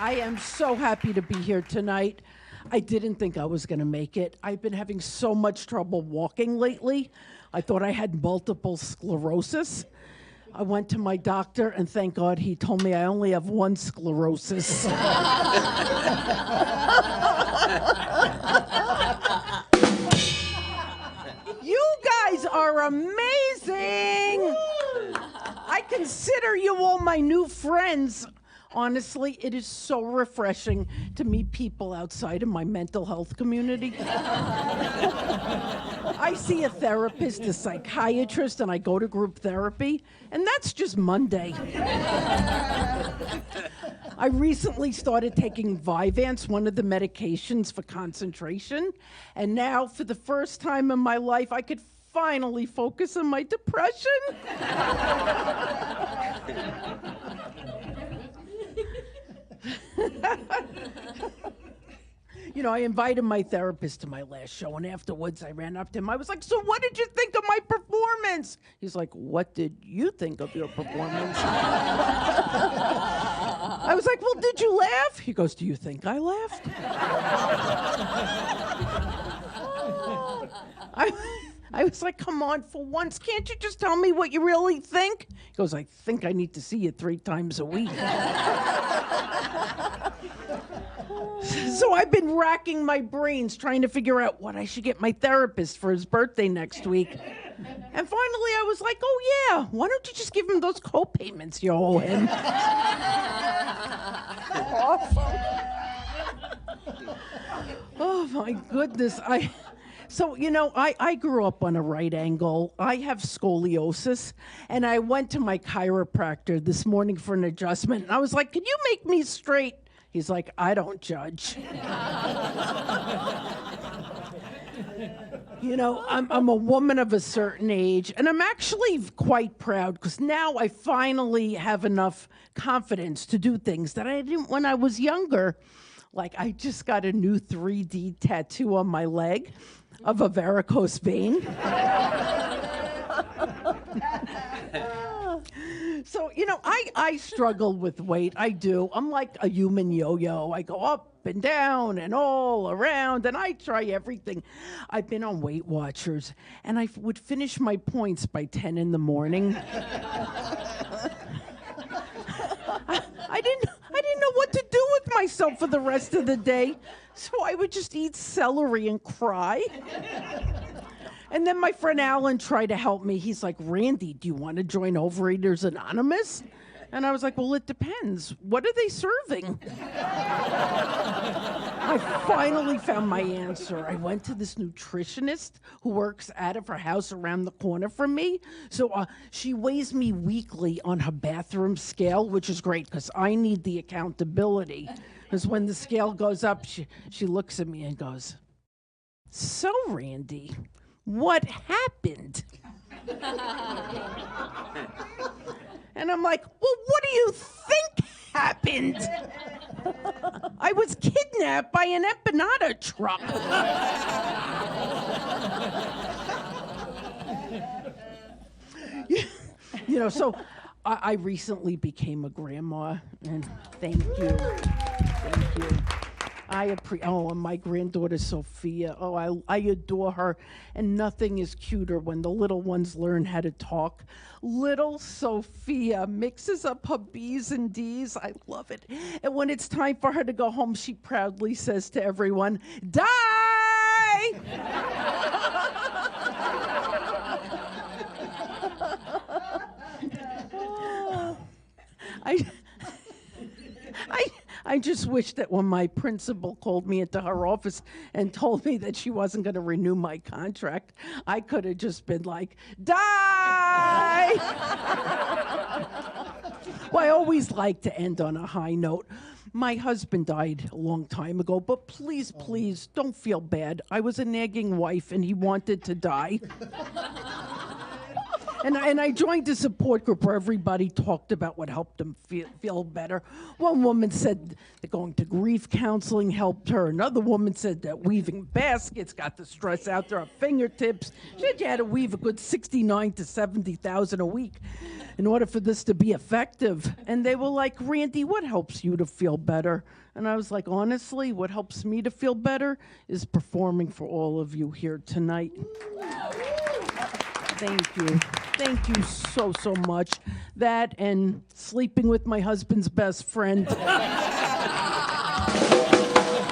I am so happy to be here tonight. I didn't think I was going to make it. I've been having so much trouble walking lately. I thought I had multiple sclerosis. I went to my doctor, and thank God he told me I only have one sclerosis. You guys are amazing! I consider you all my new friends. Honestly, it is so refreshing to meet people outside of my mental health community. I see a therapist, a psychiatrist, and I go to group therapy, and that's just Monday. I recently started taking Vyvanse, one of the medications for concentration, and now, for the first time in my life, I could finally focus on my depression. You know, I invited my therapist to my last show, and afterwards I ran up to him. I was like, so what did you think of my performance? He's like, what did you think of your performance? I was like, well, did you laugh? He goes, do you think I laughed? I was like, come on, for once, can't you just tell me what you really think? He goes, I think I need to see you 3 times a week. So I've been racking my brains trying to figure out what I should get my therapist for his birthday next week. And finally I was like, oh yeah, why don't you just give him those co-payments you owe him? Oh my goodness. So, you know, I grew up on a right angle. I have scoliosis, and I went to my chiropractor this morning for an adjustment. And I was like, can you make me straight? He's like, I don't judge. You know, I'm a woman of a certain age, and I'm actually quite proud because now I finally have enough confidence to do things that I didn't when I was younger. Like, I just got a new 3D tattoo on my leg of a varicose vein. So, you know, I struggle with weight. I do. I'm like a human yo-yo. I go up and down and all around, and I try everything. I've been on Weight Watchers, and I would finish my points by 10 in the morning. I didn't know what to do with myself for the rest of the day, so I would just eat celery and cry. And then my friend Alan tried to help me. He's like, Randy, do you want to join Overeaters Anonymous? And I was like, well, it depends. What are they serving? I finally found my answer. I went to this nutritionist who works out of her house around the corner from me. So she weighs me weekly on her bathroom scale, which is great because I need the accountability. Because when the scale goes up, she looks at me and goes, so, Randy, what happened? And I'm like, well, what do you think happened? I was kidnapped by an empanada truck. You know, so I recently became a grandma, and thank you. Thank you. And my granddaughter Sophia, I adore her, and nothing is cuter when the little ones learn how to talk. Little Sophia mixes up her B's and D's. I love it. And when it's time for her to go home, she proudly says to everyone, die! I just wish that when my principal called me into her office and told me that she wasn't going to renew my contract, I could have just been like, die! Well, I always like to end on a high note. My husband died a long time ago, but please, please, don't feel bad. I was a nagging wife, and he wanted to die. And I joined a support group where everybody talked about what helped them feel better. One woman said that going to grief counseling helped her. Another woman said that weaving baskets got the stress out to her fingertips. She said you had to weave a good 69 to 70,000 a week in order for this to be effective. And they were like, Randy, what helps you to feel better? And I was like, honestly, what helps me to feel better is performing for all of you here tonight. Thank you. Thank you so, so much. That and sleeping with my husband's best friend.